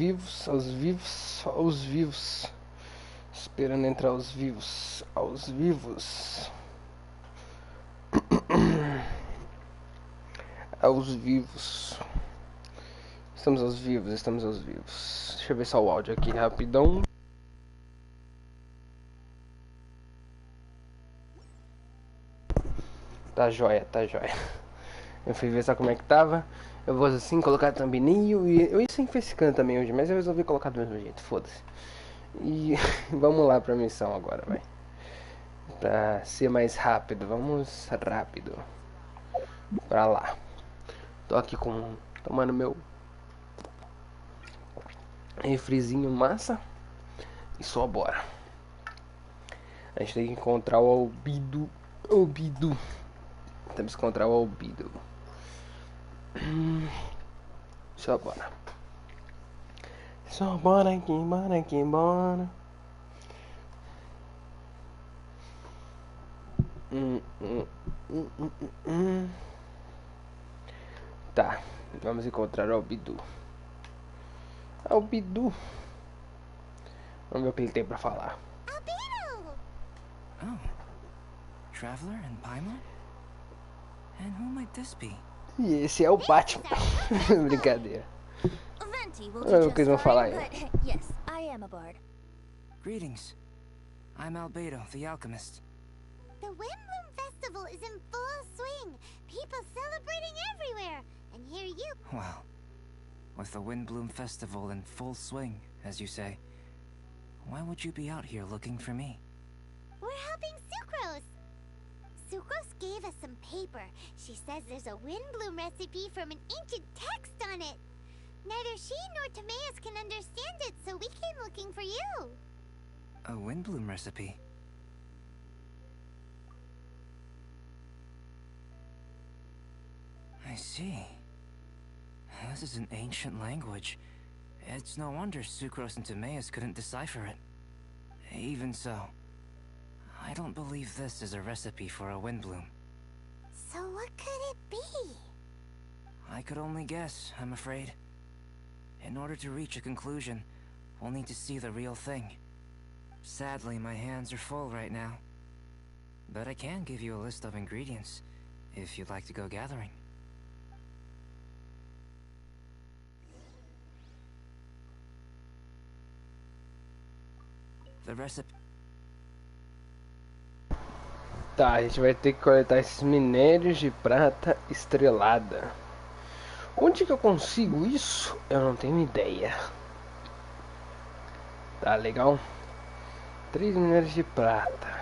Vivos, aos vivos, aos vivos. Esperando entrar aos vivos, aos vivos. Aos vivos. Estamos aos vivos, estamos aos vivos. Deixa eu ver só o áudio aqui rapidão. Tá jóia, tá jóia. Eu fui ver só como é que tava. Eu vou assim colocar thumbnail e eu ia simplificando também hoje, mas eu resolvi colocar do mesmo jeito, foda-se. E vamos lá pra missão agora, vai. Pra ser mais rápido, vamos rápido. Pra lá. Tô aqui tomando meu refrizinho massa. E só bora. A gente tem que encontrar o Albido. Temos que encontrar o Albido. Só bora. Só bora aqui, bora aqui, bora. Tá, vamos encontrar o Albido. Albido. Vamos ver o que ele tem pra falar. Oh, Traveler and Paimon? And who might this be? E esse é o Batman. Brincadeira. É o que eles vão falar aí. Yes, I am a bard. Greetings. I'm Albedo, the alchemist. The Windbloom Festival is in full swing. People celebrating everywhere. And here you... Well, with the Windbloom Festival in full swing, as you say, why would you be out here looking for me? We're helping Sucrose. Sucrose gave us some paper. She says there's a Windbloom recipe from an ancient text on it. Neither she nor Timaeus can understand it, so we came looking for you. A Windbloom recipe? I see. This is an ancient language. It's no wonder Sucrose and Timaeus couldn't decipher it. Even so, I don't believe this is a recipe for a Windbloom. So what could it be? I could only guess, I'm afraid. In order to reach a conclusion, we'll need to see the real thing. Sadly, my hands are full right now. But I can give you a list of ingredients, if you'd like to go gathering. The recipe... Tá, a gente vai ter que coletar esses minérios de prata estrelada. Onde que eu consigo isso? Eu não tenho ideia. Tá, legal. 3 minérios de prata.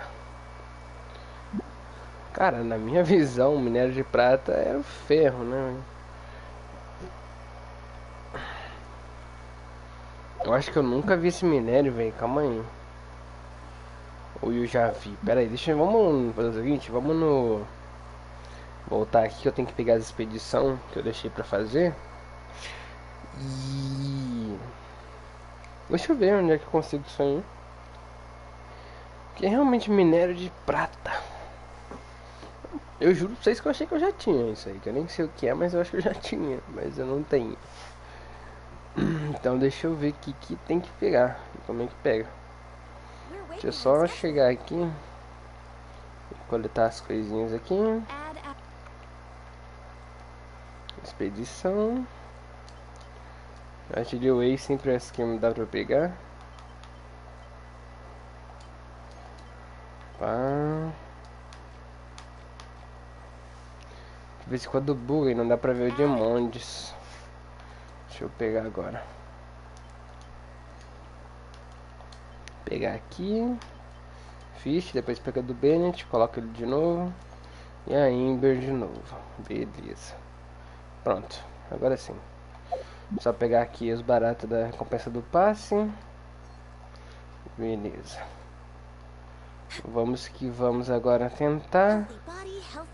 Cara, na minha visão, o minério de prata era o ferro, né? Eu acho que eu nunca vi esse minério, velho. Calma aí. Ou eu já vi. Pera aí, vamos fazer o seguinte, vamos no... Voltar aqui, eu tenho que pegar as expedição que eu deixei pra fazer. E... Deixa eu ver onde é que eu consigo isso aí. Que é realmente minério de prata. Eu juro pra vocês que eu achei que eu já tinha isso aí. Que eu nem sei o que é, mas eu acho que eu já tinha. Mas eu não tenho. Então deixa eu ver o que tem que pegar. Como é que pega. Deixa eu só chegar aqui e coletar as coisinhas aqui. Expedição. Agilei o Way sempre essa que dá pra pegar. Pá. De vez em quando buga e não dá pra ver o Diamondes. Deixa eu pegar agora. Pegar aqui. Fish, depois pega do Bennett, coloca ele de novo. E a Ember de novo. Beleza. Pronto, agora sim. Só pegar aqui os baratos da recompensa do passe. Beleza. Vamos que vamos agora tentar.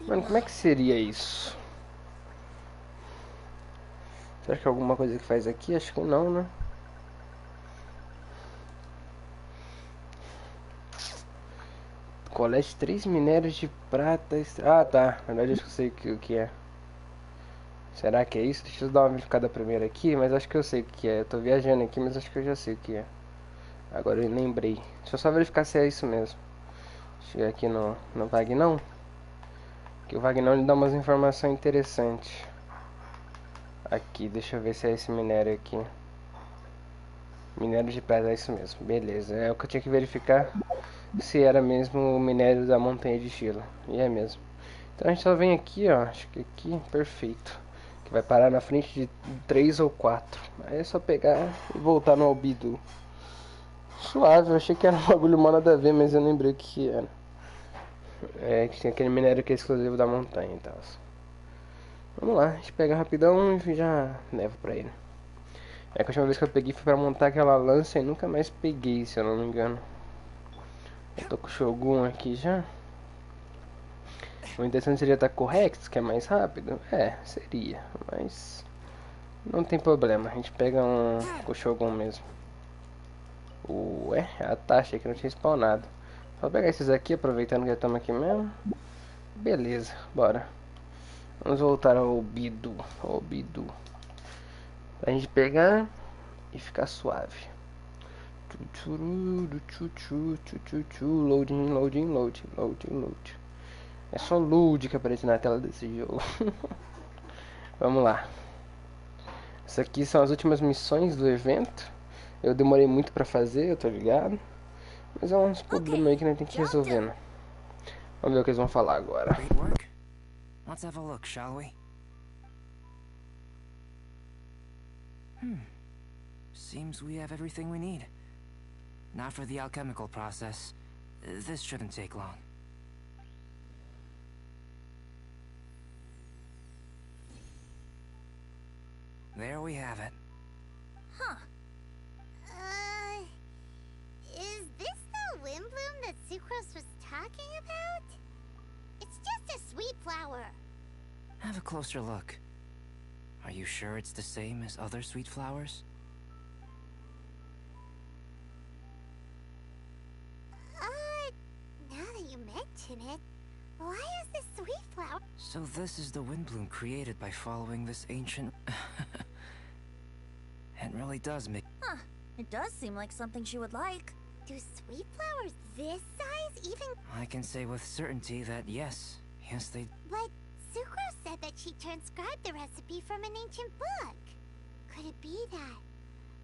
Mano, como é que seria isso? Será que é alguma coisa que faz aqui? Acho que não, né? Colete 3 minérios de prata. Ah, tá. Na verdade, acho que eu sei o que é. Será que é isso? Deixa eu dar uma verificada primeiro aqui, mas acho que eu sei o que é. Eu tô viajando aqui, mas acho que eu já sei o que é. Agora eu lembrei. Deixa eu só verificar se é isso mesmo. Chegar aqui no Vagnão. Que o Vagnão ele dá umas informações interessantes. Aqui, deixa eu ver se é esse minério aqui. Minério de prata, é isso mesmo. Beleza, é o que eu tinha que verificar. Se era mesmo o minério da montanha de gelo. E é mesmo. Então a gente só vem aqui, ó. Acho que aqui, perfeito. Que vai parar na frente de 3 ou 4. Aí é só pegar e voltar no albedo. Suave, eu achei que era um bagulho mal nada a ver, mas eu lembrei o que era. É, que tem aquele minério que é exclusivo da montanha e tal. Vamos lá, a gente pega rapidão e já leva pra ele. É que a última vez que eu peguei foi pra montar aquela lança e nunca mais peguei, se eu não me engano. Eu tô com o Shogun aqui já. O interessante seria estar com o Rex, que é mais rápido. É, seria, mas não tem problema, a gente pega com o Shogun mesmo. Ué, a taxa que não tinha spawnado. Vou pegar esses aqui, aproveitando que já estamos aqui mesmo. Beleza, bora. Vamos voltar ao Bidu. Pra gente pegar e ficar suave. Loading. É só load que aparece na tela desse jogo. Vamos lá. Essas aqui são as últimas missões do evento. Eu demorei muito pra fazer, eu tô ligado. Mas é uns problemas aí que nós tem que ir resolvendo. Vamos ver o que eles vão falar agora. Great work. Let's have a look, shall we? Seems we have everything we need. Now for the alchemical process. This shouldn't take long. There we have it. Huh. Is this the wind bloom that Sucrose was talking about? It's just a sweet flower. Have a closer look. Are you sure it's the same as other sweet flowers? Now that you mention it, why is this sweet flower? So this is the wind bloom created by following this ancient... It really does make... Huh. It does seem like something she would like. Do sweet flowers this size even... I can say with certainty that yes. Yes, they... But Sucrose said that she transcribed the recipe from an ancient book. Could it be that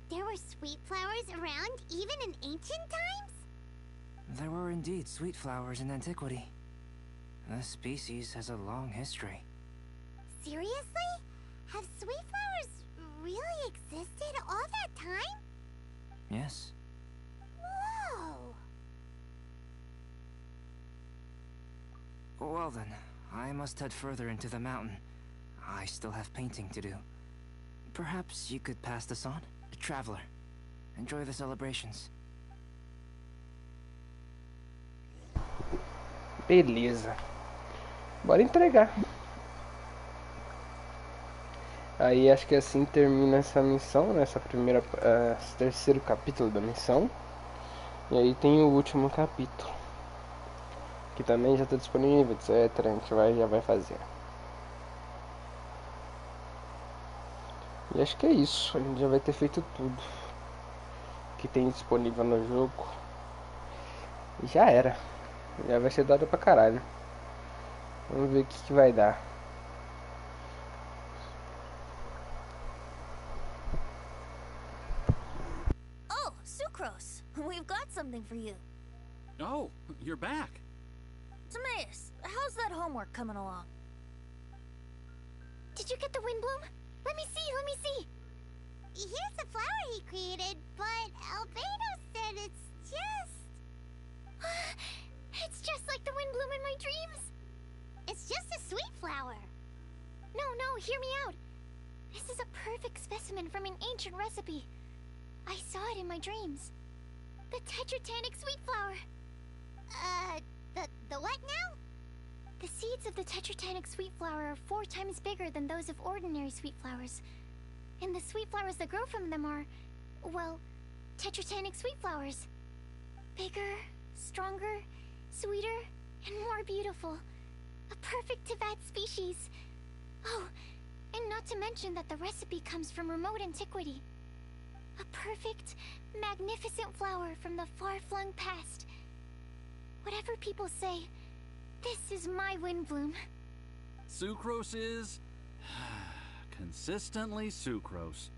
there were sweet flowers around even in ancient times? There were indeed sweet flowers in antiquity. This species has a long history. Seriously? Have sweet flowers really existed all that time? Yes. Whoa! Well then, I must head further into the mountain. I still have painting to do. Perhaps you could pass this on? Traveler, enjoy the celebrations. Beleza. Bora entregar. Aí acho que assim termina essa missão, né? Esse terceiro capítulo da missão. E aí tem o último capítulo, que também já está disponível, etc. A gente já vai fazer. E acho que é isso. A gente já vai ter feito tudo que tem disponível no jogo. E já era. Já vai ser dado pra caralho. Vamos ver o que vai dar. Oh, Sucrose! We've got something for you. Oh, you're back. Timaeus, how's that homework coming along? Did you get the wind bloom? Let me see. Here's the flower he created, but Albedo said it's just... It's just like the wind bloom in my dreams. It's just a sweet flower. No, hear me out. This is a perfect specimen from an ancient recipe. I saw it in my dreams. The Tetratanic sweet flower. The what now? The seeds of the Tetratanic sweet flower are 4 times bigger than those of ordinary sweet flowers. And the sweet flowers that grow from them are, well, Tetratanic sweet flowers. Bigger, stronger, sweeter, and more beautiful. A perfect Tibet species. Oh, And not to mention that the recipe comes from remote antiquity. A perfect, magnificent flower from the far-flung past. Whatever people say, this is my windbloom. Sucrose is... consistently sucrose.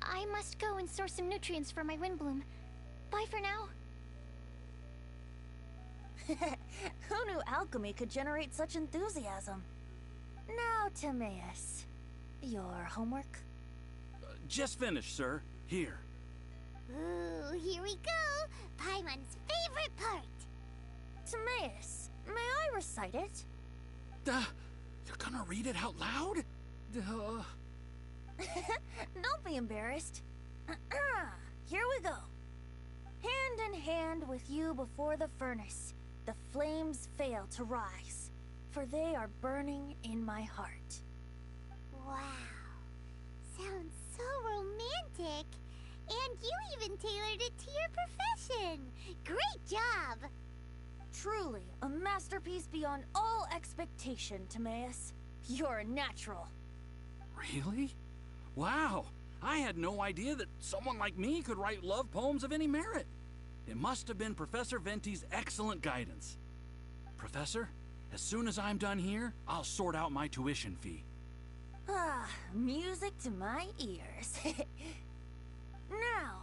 I must go and source some nutrients for my windbloom. Bye for now. Who knew alchemy could generate such enthusiasm? Now, Timaeus, your homework? Just finished, sir. Here. Ooh, here we go. Paimon's favorite part. Timaeus, may I recite it? You're gonna read it out loud? Don't be embarrassed. Here we go. Hand in hand with you before the furnace, the flames fail to rise, for they are burning in my heart. Wow. Sounds so romantic. And you even tailored it to your profession. Great job. Truly, a masterpiece beyond all expectation, Timaeus. You're a natural. Really? Wow! I had no idea that someone like me could write love poems of any merit. It must have been Professor Venti's excellent guidance. Professor, as soon as I'm done here, I'll sort out my tuition fee. Ah, music to my ears. Now,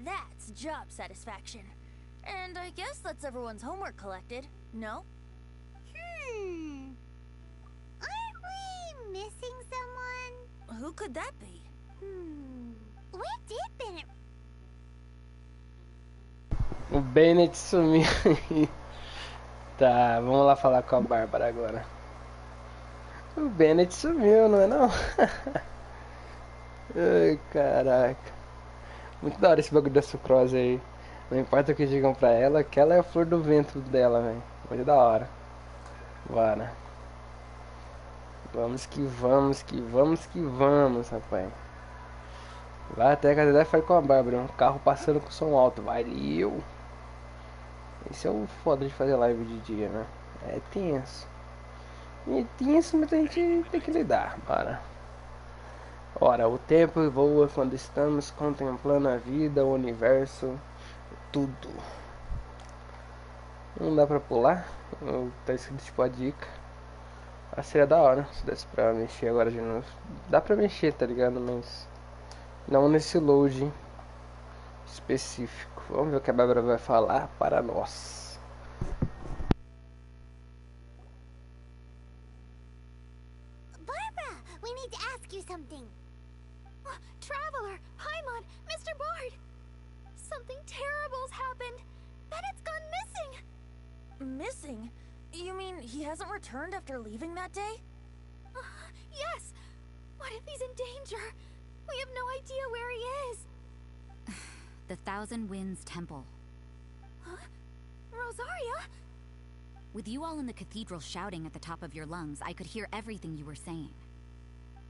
that's job satisfaction. And I guess that's everyone's homework collected, no? Aren't we missing someone? Who could that be? Where did Bennett... O Bennett sumiu. Tá, vamos lá falar com a Bárbara agora. O Bennett sumiu, não é não? Ai, caraca. Muito da hora esse bagulho da sucrose aí. Não importa o que digam pra ela, que ela é a flor do vento dela, velho. Muito da hora. Bora. Vamos que vamos, que vamos, que vamos, rapaz. Vai até a casa foi com a Bárbara. Um carro passando com som alto. Valeu. Esse é o foda de fazer live de dia, né? É tenso. É tenso, mas a gente tem que lidar. Bora. Ora, o tempo voa quando estamos contemplando a vida, o universo, tudo. Não dá pra pular? Tá escrito tipo a dica. Seria da hora se desse pra mexer agora de novo. Dá pra mexer, tá ligado? Mas não nesse load específico. Vamos ver o que a Bárbara vai falar para nós. Barbara, we need to ask you something. Traveler, Paimon, Mr. Bard! Something terrible's happened. Bennett's gone missing. Missing? You mean he hasn't returned after leaving that day? Yes. What if he's in danger? We have no idea where he is. The Thousand Winds Temple. Huh? Rosaria? With you all in the cathedral shouting at the top of your lungs, I could hear everything you were saying.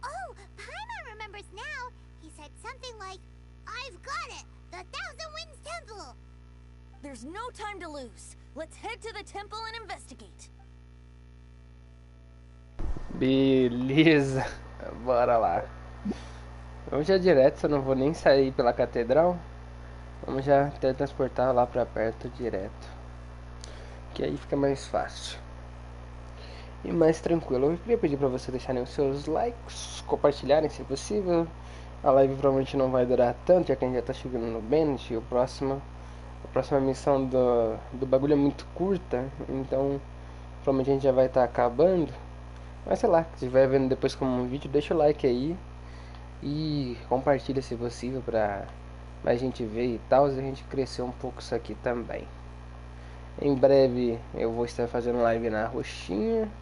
Oh, Paimon remembers now. He said something like, I've got it! The Thousand Winds Temple! There's no time to lose. Let's head to the temple and investigate. Beleza. Bora lá. Vamos já direto, eu não vou nem sair pela catedral. Vamos já teletransportar lá pra perto direto. Que aí fica mais fácil. E mais tranquilo. Eu queria pedir pra vocês deixarem os seus likes, compartilharem se possível. A live provavelmente não vai durar tanto, já que a gente já tá chegando no Bennett. A próxima missão do bagulho é muito curta, então provavelmente a gente já vai estar acabando. Mas sei lá, se estiver vendo depois como um vídeo, deixa o like aí. E compartilha se possível pra mais gente ver e tal, e a gente crescer um pouco isso aqui também. Em breve eu vou estar fazendo live na Roxinha.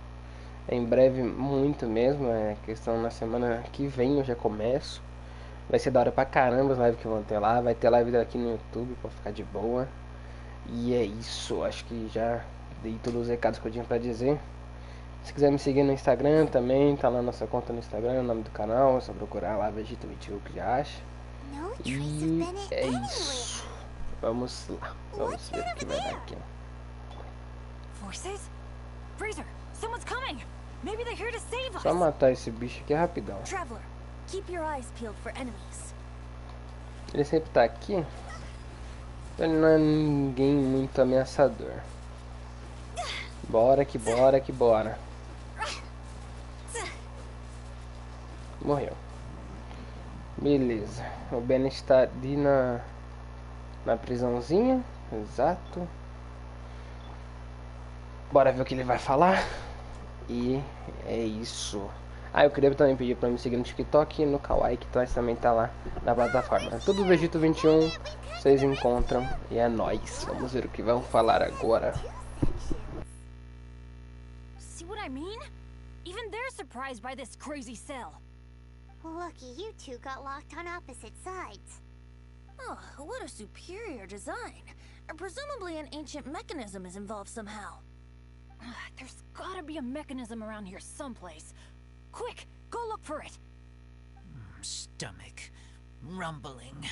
Em breve, muito mesmo, é questão na semana que vem eu já começo. Vai ser da hora pra caramba as lives que vão ter lá. Vai ter live aqui no YouTube pra ficar de boa. E é isso, acho que já dei todos os recados que eu tinha pra dizer. Se quiser me seguir no Instagram também, tá lá nossa conta no Instagram, o nome do canal, é só procurar lá, Vegeta21 que já acha. E é isso. Vamos lá, vamos ver o que vai dar aqui. Forces? Freezer, someone's coming! Maybe they're here to save us. Só matar esse bicho aqui é rapidão. Traveler, keep your eyes peeled for enemies. Ele sempre tá aqui. Ele não é ninguém muito ameaçador. Bora que bora que bora. Morreu. Beleza. O Ben está ali na prisãozinha. Exato. Bora ver o que ele vai falar. E é isso. Ah, eu queria também pedir pra me seguir no TikTok e no Kawaii, que também tá lá na plataforma. Tudo do Egito 21, vocês encontram. E é nóis. Vamos ver o que vão falar agora. See what I mean? Even they're surprised by this crazy cell. Lucky you two got locked on opposite sides. Oh, what a superior design. Presumably an ancient mechanism is involved somehow. There's gotta be a mechanism around here someplace. Quick, go look for it. Stomach rumbling.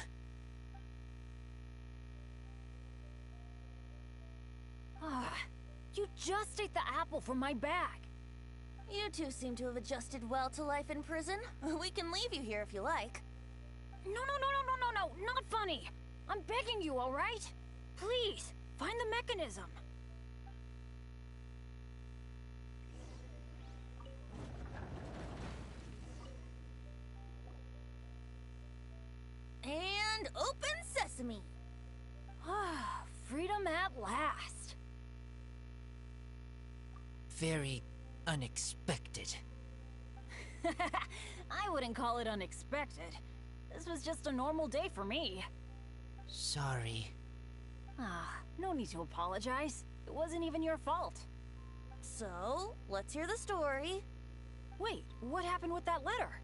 You just ate the apple from my bag. You two seem to have adjusted well to life in prison. We can leave you here if you like. No, not funny. I'm begging you, all right? Please, find the mechanism. And open sesame. Freedom at last. Very unexpected. I wouldn't call it unexpected. This was just a normal day for me. Sorry. No need to apologize. It wasn't even your fault. So, let's hear the story. Wait, what happened with that letter?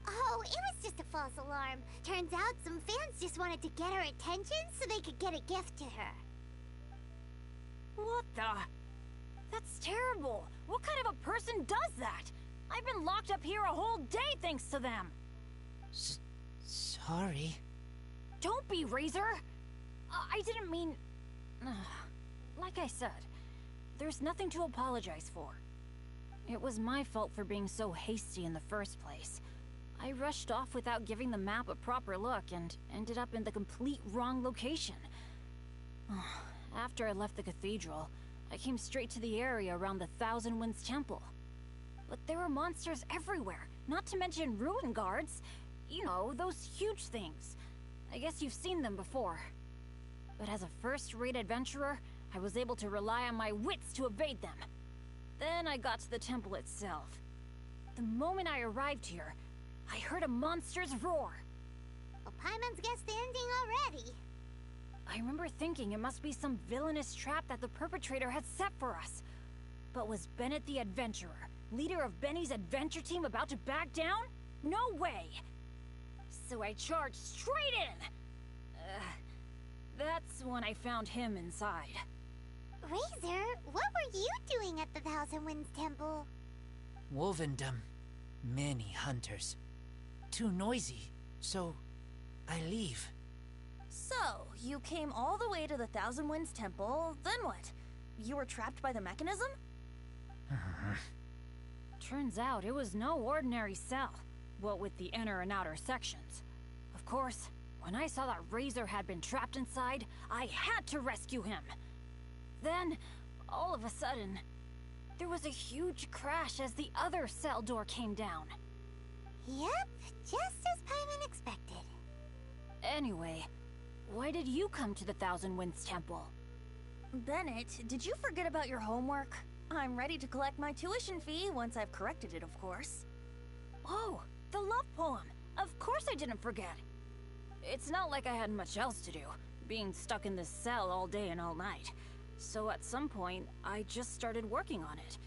Oh, it was just a false alarm. Turns out some fans just wanted to get her attention so they could get a gift to her. What the? That's terrible. What kind of a person does that? I've been locked up here a whole day thanks to them. Sorry. Don't be, Razor. I didn't mean... Like I said, there's nothing to apologize for. It was my fault for being so hasty in the first place. I rushed off without giving the map a proper look and ended up in the complete wrong location. After I left the cathedral, I came straight to the area around the Thousand Winds Temple. But there were monsters everywhere, not to mention ruin guards. You know, those huge things. I guess you've seen them before. But as a first-rate adventurer, I was able to rely on my wits to evade them. Then I got to the temple itself. The moment I arrived here, I heard a monster's roar. Well, Paimon's guessed the ending already. I remember thinking it must be some villainous trap that the perpetrator had set for us. But was Bennett the adventurer, leader of Benny's adventure team, about to back down? No way! So I charged straight in! That's when I found him inside. Razor, what were you doing at the Thousand Winds Temple? Wolvendom. Many hunters. Too noisy, so I leave. So, you came all the way to the Thousand Winds Temple, then what? You were trapped by the mechanism? Turns out it was no ordinary cell, what with the inner and outer sections. Of course, when I saw that Razor had been trapped inside, I had to rescue him. Then, all of a sudden, there was a huge crash as the other cell door came down. Yep, just as Paimon expected. Anyway, why did you come to the Thousand Winds Temple? Bennett, did you forget about your homework? I'm ready to collect my tuition fee once I've corrected it, of course. Oh, the love poem! Of course I didn't forget! It's not like I had much else to do, being stuck in this cell all day and all night. So at some point, I just started working on it.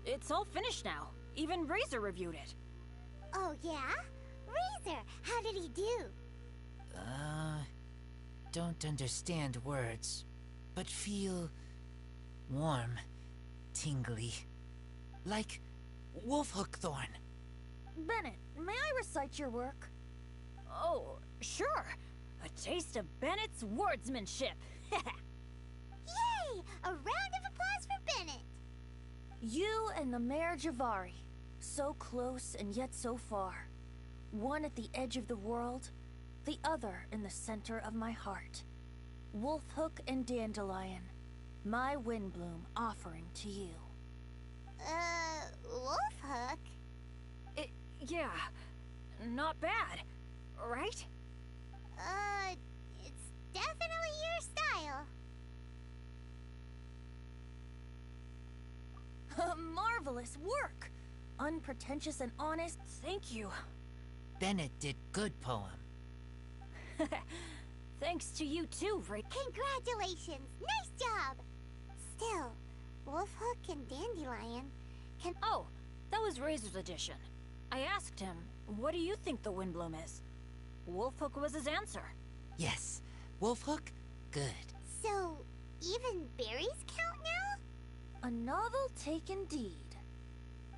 It's all finished now. Even Razor reviewed it. Oh, yeah? Razor, how did he do? Don't understand words, but feel warm, tingly, like wolfhookthorn. Bennett, may I recite your work? Oh, sure. A taste of Bennett's wordsmanship. Yay! A round of applause for Bennett! You and the Mayor Javari. So close and yet so far. One at the edge of the world, the other in the center of my heart. Wolfhook and Dandelion. My Windbloom offering to you. Wolfhook? Yeah. Not bad, right? It's definitely your style. Marvelous work! Unpretentious and honest. Thank you. Bennett did good poem. Thanks to you too, Ray. Congratulations! Nice job! Still, Wolfhook and Dandelion can... Oh, that was Razor's edition. I asked him, what do you think the Windbloom is? Wolfhook was his answer. Yes, Wolfhook, good. So, even berries count now? A novel taken deed.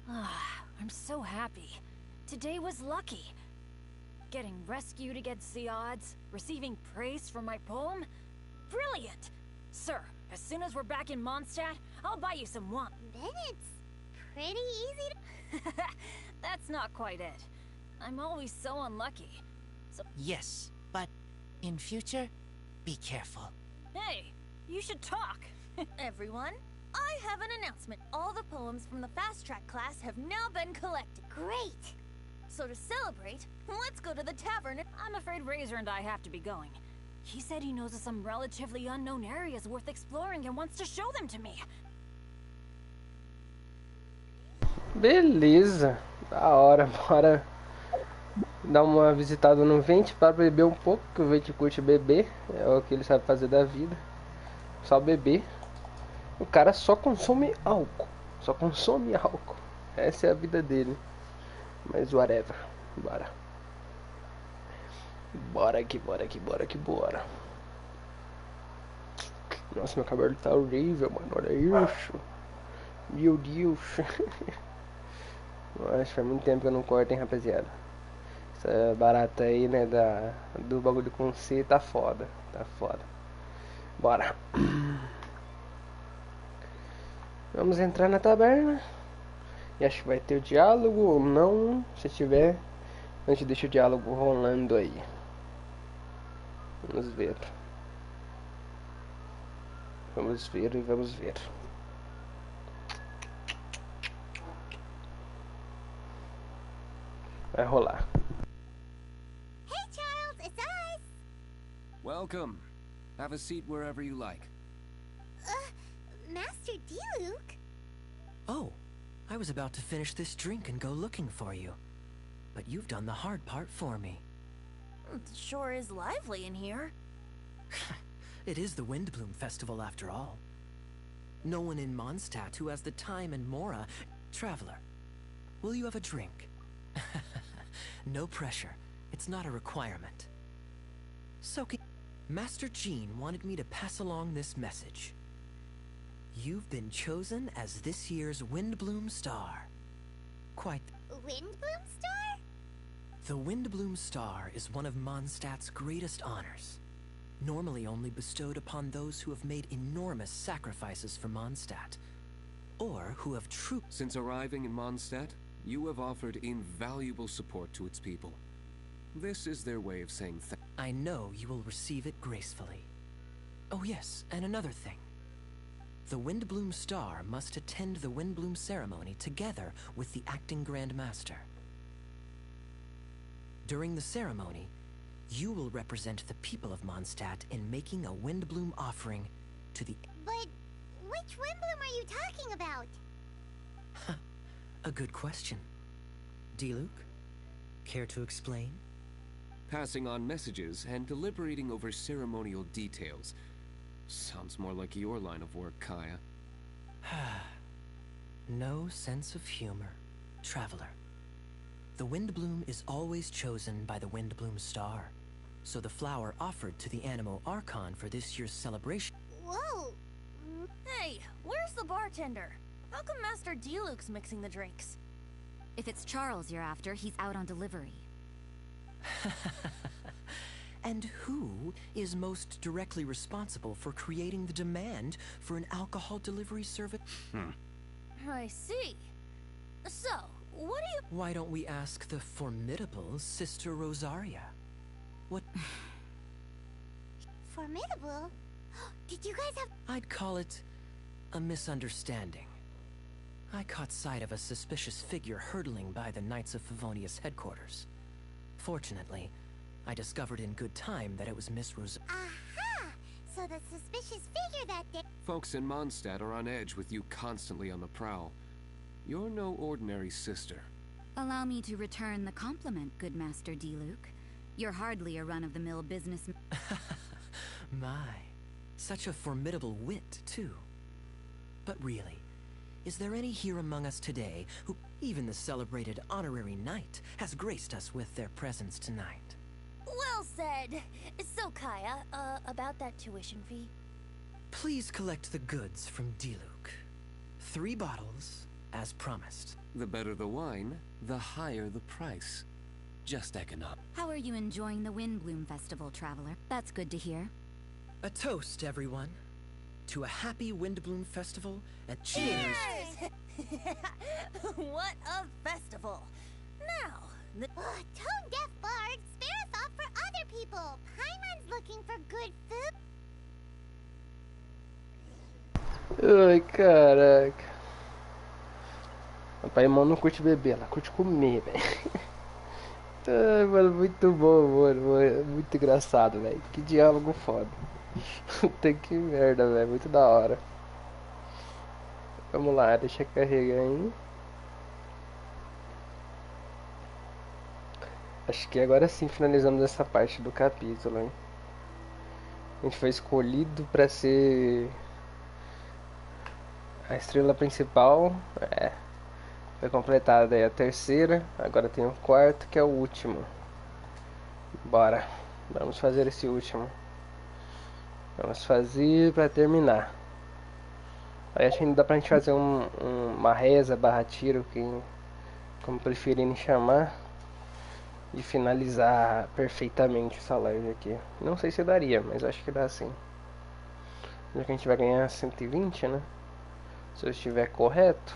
Ah, I'm so happy. Today was lucky. Getting rescued against the odds, receiving praise for my poem? Brilliant! Sir, as soon as we're back in Mondstadt, I'll buy you some wine. Then it's pretty easy to... That's not quite it. I'm always so unlucky. So Yes, but in future, be careful. hey, you should talk. Everyone, I have an announcement. All the poems from the Fast Track class have now been collected. Great! So to celebrate, let's go to the tavern. I'm afraid Razor and I have to be going. He said he knows of some relatively unknown areas worth exploring and wants to show them to me. Beleza, da hora, bora dar uma visitada no Vente para beber um pouco, que o Vente curte beber, é o que ele sabe fazer da vida, só beber. O cara só consome álcool, essa é a vida dele, mas whatever, bora. Bora que bora. Nossa, meu cabelo tá horrível, mano, olha isso, meu Deus. Acho que faz muito tempo que eu não corto, hein, rapaziada. Essa barata aí, né, do bagulho com C tá foda. Bora. Vamos entrar na taberna. E acho que vai ter o diálogo ou não. Se tiver, a gente deixa o diálogo rolando aí. Vamos ver. Vamos ver. Vai rolar. Hey Charles, it's us! Welcome. Have a seat wherever you like. Master Diluc? Oh, I was about to finish this drink and go looking for you. But you've done the hard part for me. It sure is lively in here. It is the Windbloom Festival after all. No one in Mondstadt who has the time and mora... Traveler, will you have a drink? No pressure. It's not a requirement. Master Jean wanted me to pass along this message. You've been chosen as this year's Windbloom Star. Quite. Windbloom Star? The Windbloom Star is one of Mondstadt's greatest honors. Normally only bestowed upon those who have made enormous sacrifices for Mondstadt. Or who have Since arriving in Mondstadt, you have offered invaluable support to its people. This is their way of saying thank you. I know you will receive it gracefully. Oh yes, and another thing. The Windbloom Star must attend the Windbloom ceremony together with the acting Grand Master. During the ceremony, you will represent the people of Mondstadt in making a Windbloom offering to the... But which Windbloom are you talking about? A good question. Diluc, care to explain? Passing on messages and deliberating over ceremonial details. Sounds more like your line of work, Kaya. No sense of humor, traveler. The Windbloom is always chosen by the Windbloom Star, so the flower offered to the Animo Archon for this year's celebration... Whoa! Hey, where's the bartender? How come Master Diluc's mixing the drinks? If it's Charles you're after, he's out on delivery. And who is most directly responsible for creating the demand for an alcohol delivery service? I see. So, what do you... Why don't we ask the formidable Sister Rosaria? What... Formidable? Did you guys have... I'd call it a misunderstanding. I caught sight of a suspicious figure hurtling by the Knights of Favonius headquarters. Fortunately, I discovered in good time that it was Miss Rosaria. Aha! So the suspicious figure that day... Folks in Mondstadt are on edge with you constantly on the prowl. You're no ordinary sister. Allow me to return the compliment, good Master D-Luke. You're hardly a run-of-the-mill businessman. My, such a formidable wit, too. But really, is there any here among us today who, even the celebrated honorary knight, has graced us with their presence tonight? Well said. So, Kaya, about that tuition fee? Please collect the goods from D-Luke. 3 bottles, as promised. The better the wine, the higher the price. Just economic. How are you enjoying the Windbloom Festival, traveler? That's good to hear. A toast, everyone. To a happy Windbloom Festival, and cheers! What a festival! Now, Tone Deaf Bard, spare a thought for other people. Paimon's looking for good food. Ai, caraca. A Paimon não curte beber, ela curte comer, velho. Ai, mano, muito bom, mano. Muito engraçado, velho. Que diálogo foda. Puta que merda, velho. Muito da hora. Vamos lá, deixa eu carregar aí. Acho que agora sim finalizamos essa parte do capítulo, hein? A gente foi escolhido pra ser a estrela principal. Foi completada aí a 3ª. Agora tem o 4º, que é o último. Bora. Vamos fazer esse último. Vamos fazer pra terminar. Aí acho que ainda dá pra gente fazer uma reza / tiro, como preferirem chamar. E finalizar perfeitamente essa live aqui. Não sei se daria, mas acho que dá sim. Já que a gente vai ganhar 120, né? Se eu estiver correto.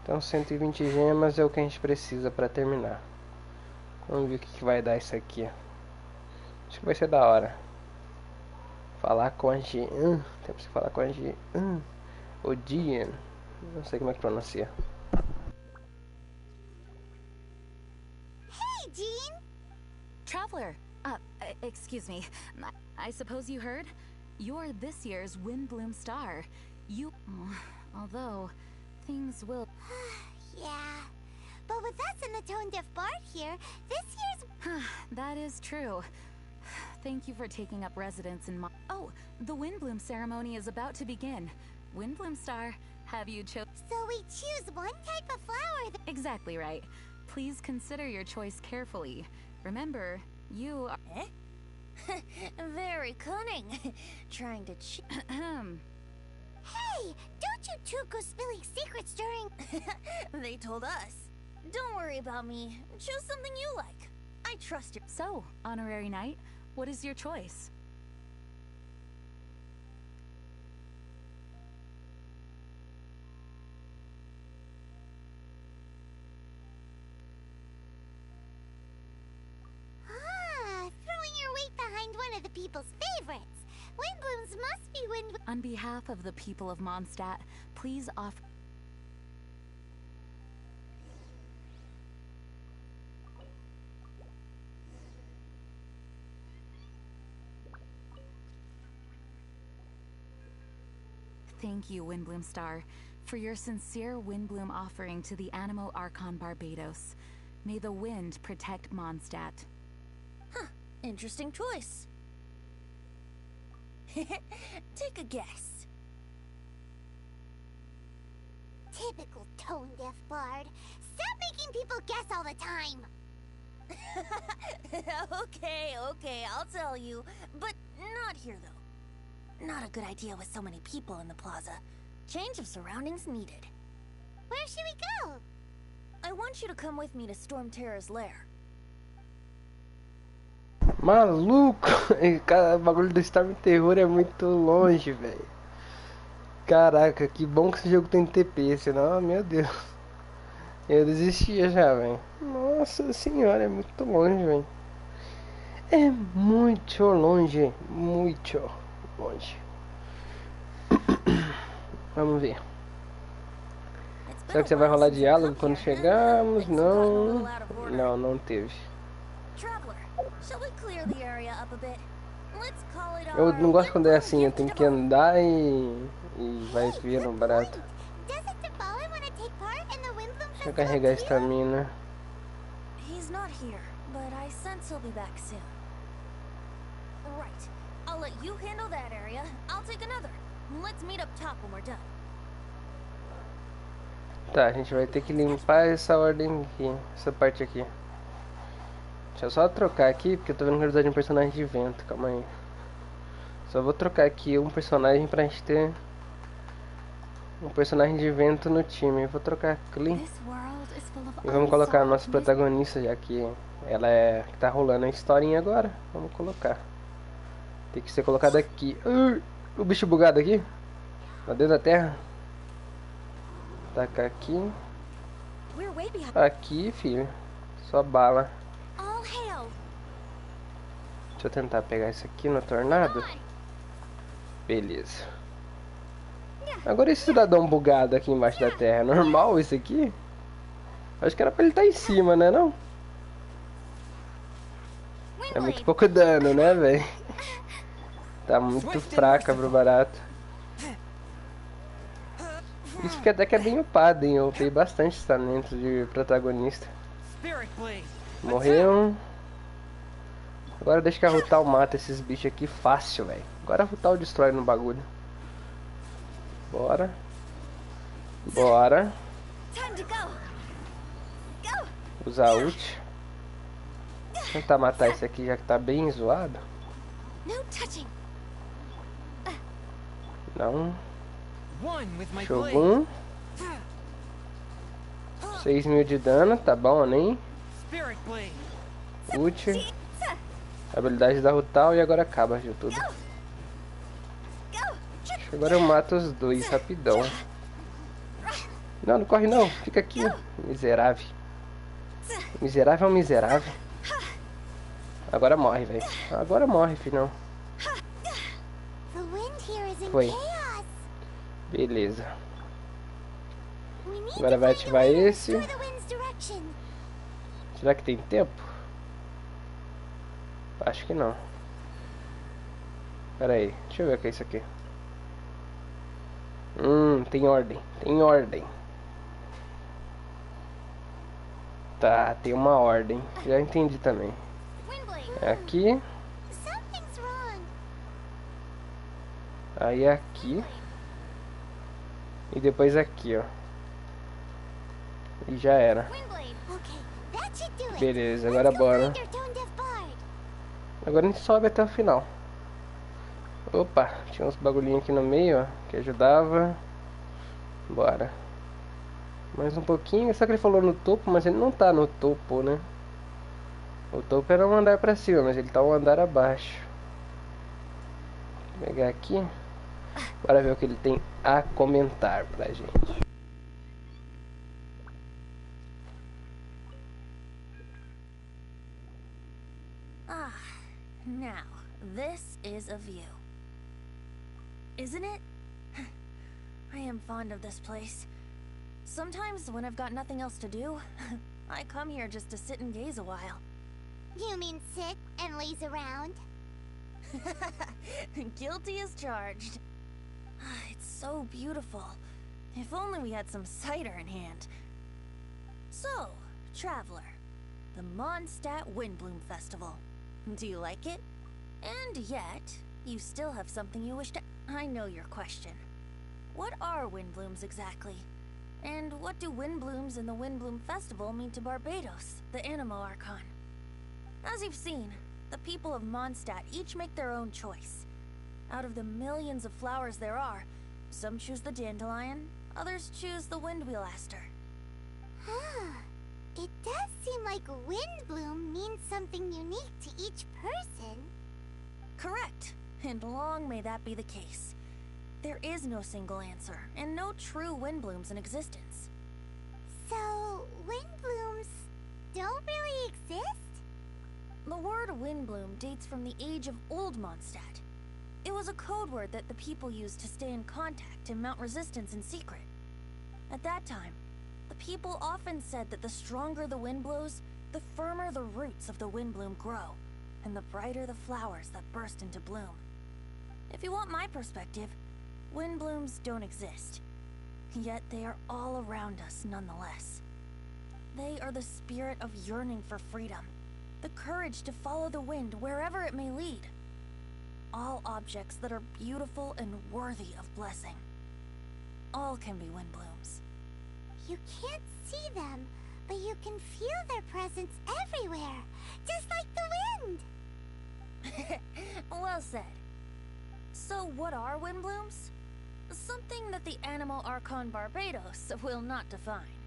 Então 120 gemas é o que a gente precisa para terminar. Vamos ver o que vai dar isso aqui. Acho que vai ser da hora. Falar com a Jean. Temos que falar com a Jean. O Jean. Não sei como é que pronuncia. Hey, Jean! Traveler, excuse me. I suppose you heard? You're this year's Windbloom Star. Although, things will... Yeah, but with us and the Tone Deaf Bard here, this year's... That is true. Thank you for taking up residence in Oh, the Windbloom ceremony is about to begin. Windbloom Star, have you chosen... So we choose one type of flower Exactly right. Please consider your choice carefully. Remember, you are... Eh? Very cunning. Trying to Hey, don't you two go spilling secrets during... They told us. Don't worry about me. Choose something you like. I trust you. So, Honorary Knight, what is your choice? Throwing your weight behind one of the people's favorites. Windblooms must be On behalf of the people of Mondstadt, please offer... Thank you, Windbloom Star, for your sincere Windbloom offering to the Animo Archon Barbados. May the wind protect Mondstadt. Huh, interesting choice. Take a guess. Typical Tone Deaf Bard. Stop making people guess all the time. Okay, I'll tell you. But not here, though. Not a good idea with so many people in the plaza. Change of surroundings needed. Where should we go? I want you to come with me to Storm Terror's lair. Maluco! Cara, o bagulho do Storm Terror é muito longe, velho. Caraca, que bom que esse jogo tem TP, senão, meu Deus. Eu desistia já, velho. Nossa senhora, é muito longe, velho. É muito longe. Muito longe. Vamos ver. Será que você vai rolar diálogo quando chegarmos? Não. Não, não teve. Eu não gosto quando é assim, eu tenho que andar e vai virando barato. Deixa eu carregar a estamina. He's not here, but I sense he'll be back soon. Right. I'll let you handle that area. I'll take another. Let's meet up top when we're done. Tá, a gente vai ter que limpar essa ordem aqui, essa parte aqui. Deixa eu só trocar aqui, porque eu tô vendo que eu preciso de um personagem de vento, calma aí. Só vou trocar aqui um personagem pra gente ter um personagem de vento no time. Vou trocar Clean. E vamos colocar a nossa protagonista, já que ela é que tá rolando a historinha agora. Vamos colocar. Tem que ser colocado aqui. O bicho bugado aqui. Lá dentro da terra. Taca aqui. Aqui, filho. Só bala. Deixa eu tentar pegar isso aqui no tornado. Beleza. Agora esse cidadão bugado aqui embaixo da terra. É normal isso aqui? Acho que era pra ele estar em cima, né não? É muito pouco dano, né, velho? Tá muito fraca pro barato. Isso que até que é bem upado, hein? Eu upei bastante talento de protagonista. Morreu. Agora deixa que a Rutal mata esses bichos aqui fácil, velho. Agora a Rutal destrói no bagulho. Bora. Bora. Usar ult. Tentar matar esse aqui já que tá bem zoado. Não. Shogun. 6.000 de dano, tá bom, nem. Ult. Habilidade da Rutal e agora acaba de tudo. Agora eu mato os dois rapidão. Não, não corre não. Fica aqui. Miserável. Miserável é um miserável. Agora morre, velho. Agora morre, filhão. Foi. Beleza. Agora vai ativar esse. Será que tem tempo? Acho que não. Pera aí. Deixa eu ver o que é isso aqui. Tem ordem. Tem ordem. Tá, tem uma ordem. Já entendi também. É aqui. Aí é aqui. E depois aqui, ó. E já era. Beleza, agora bora. Agora a gente sobe até o final. Opa, tinha uns bagulhinhos aqui no meio, ó, que ajudava. Bora. Mais um pouquinho. Só que ele falou no topo, mas ele não tá no topo, né? O topo era um andar pra cima, mas ele tá um andar abaixo. Vou pegar aqui. Bora ver o que ele tem a comentar pra gente. Now, this is a view. Isn't it? I am fond of this place. Sometimes when I've got nothing else to do, I come here just to sit and gaze a while. You mean sit and laze around? Guilty as charged. It's so beautiful. If only we had some cider in hand. So, traveler, the Mondstadt Windbloom Festival. Do you like it? And yet, you still have something you wish to... I know your question. What are Windblooms exactly? And what do Windblooms and the Windbloom Festival mean to Barbados, the Animo Archon? As you've seen, the people of Mondstadt each make their own choice. Out of the millions of flowers there are, some choose the dandelion, others choose the windwheel aster. It does seem like Windbloom means something unique to each person. Correct, and long may that be the case. There is no single answer, and no true windblooms in existence. So, windblooms don't really exist? The word windbloom dates from the age of Old Mondstadt. It was a code word that the people used to stay in contact and mount resistance in secret. At that time, the people often said that the stronger the wind blows, the firmer the roots of the windbloom grow, and the brighter the flowers that burst into bloom. If you want my perspective, windblooms don't exist. Yet they are all around us nonetheless. They are the spirit of yearning for freedom, the courage to follow the wind wherever it may lead. All objects that are beautiful and worthy of blessing. All can be windblooms. You can't see them, but you can feel their presence everywhere, just like the wind. Well said. So what are windblooms? Something that the Animal Archon Barbados will not define.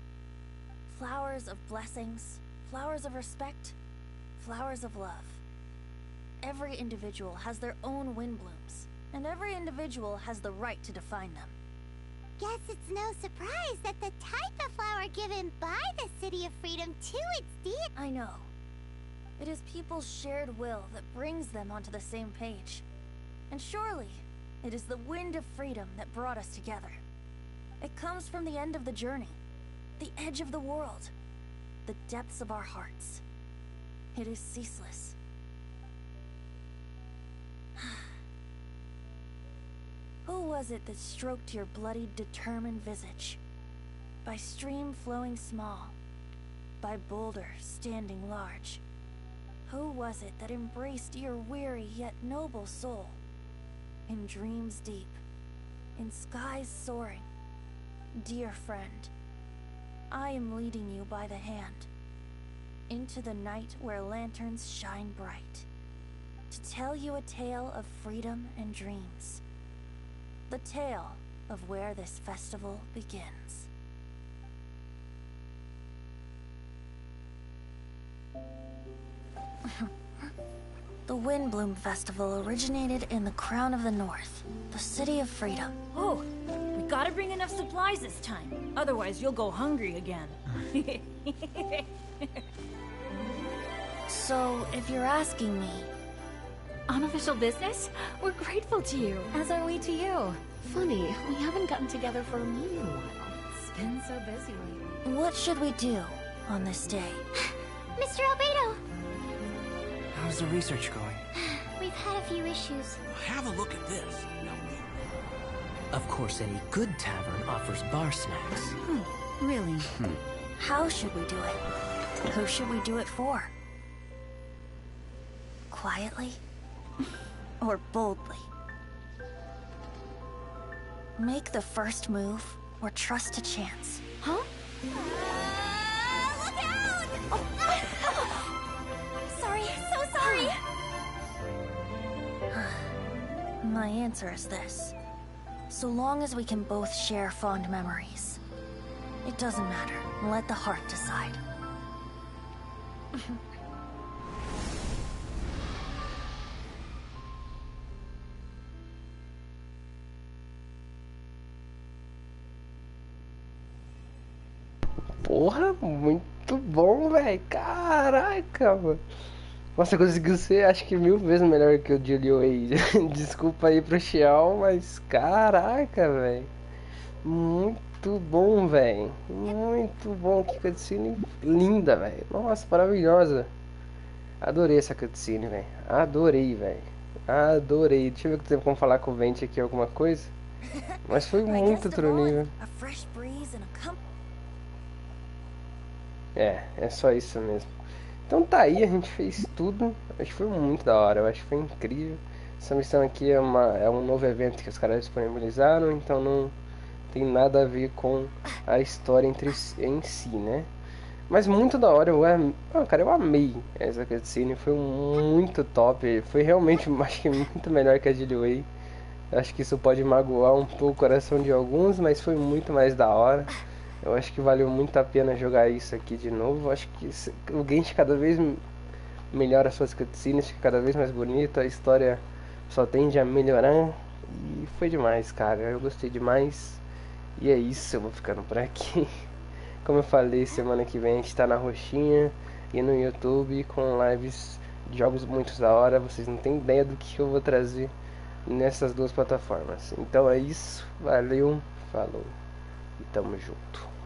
Flowers of blessings, flowers of respect, flowers of love. Every individual has their own windblooms, and every individual has the right to define them. Guess it's no surprise that the type of flower given by the City of Freedom to its deity. I know. It is people's shared will that brings them onto the same page. And surely, it is the wind of freedom that brought us together. It comes from the end of the journey, the edge of the world, the depths of our hearts. It is ceaseless. Who was it that stroked your bloody, determined visage? By stream flowing small, by boulder standing large. Who was it that embraced your weary yet noble soul? In dreams deep, in skies soaring. Dear friend, I am leading you by the hand, into the night where lanterns shine bright, to tell you a tale of freedom and dreams. The tale of where this festival begins. The Windbloom Festival originated in the Crown of the North, the City of Freedom. Oh, we gotta bring enough supplies this time. Otherwise, you'll go hungry again. So, if you're asking me... Unofficial business? We're grateful to you. As are we to you. Funny, we haven't gotten together for a meal in a while. It's been so busy lately. What should we do on this day? Mr. Albedo! How's the research going? We've had a few issues. Have a look at this. Of course, any good tavern offers bar snacks. Really? How should we do it? Who should we do it for? Quietly? Or boldly? Make the first move, or trust to chance. Huh? Look out! Sorry, so sorry! My answer is this. So long as we can both share fond memories. It doesn't matter. Let the heart decide. Porra, muito bom, velho. Caraca, mano. Nossa, conseguiu ser, acho que 1000 vezes melhor que o Julio aí. Desculpa aí pro Xiao, mas caraca, velho. Muito bom, velho. Muito bom. Que cutscene linda, velho. Nossa, maravilhosa. Adorei essa cutscene, velho. Adorei, velho. Adorei. Deixa eu ver se tem como falar com o Vente aqui alguma coisa. Mas foi muito outro nível. É só isso mesmo. Então tá aí, a gente fez tudo. Acho que foi muito da hora, eu acho que foi incrível. Essa missão aqui é um novo evento que os caras disponibilizaram, então não tem nada a ver com a história em si, né? Mas muito da hora, cara, eu amei essa cutscene, foi muito top. Foi realmente, acho que muito melhor que a de Way. Acho que isso pode magoar um pouco o coração de alguns, mas foi muito mais da hora. Eu acho que valeu muito a pena jogar isso aqui de novo. Eu acho que o Genshin cada vez melhora suas cutscenes, fica cada vez mais bonito, a história só tende a melhorar. E foi demais, cara. Eu gostei demais. E é isso, eu vou ficando por aqui. Como eu falei, semana que vem a gente tá na roxinha e no YouTube com lives de jogos muito da hora. Vocês não têm ideia do que eu vou trazer nessas duas plataformas. Então é isso, valeu, falou e tamo junto.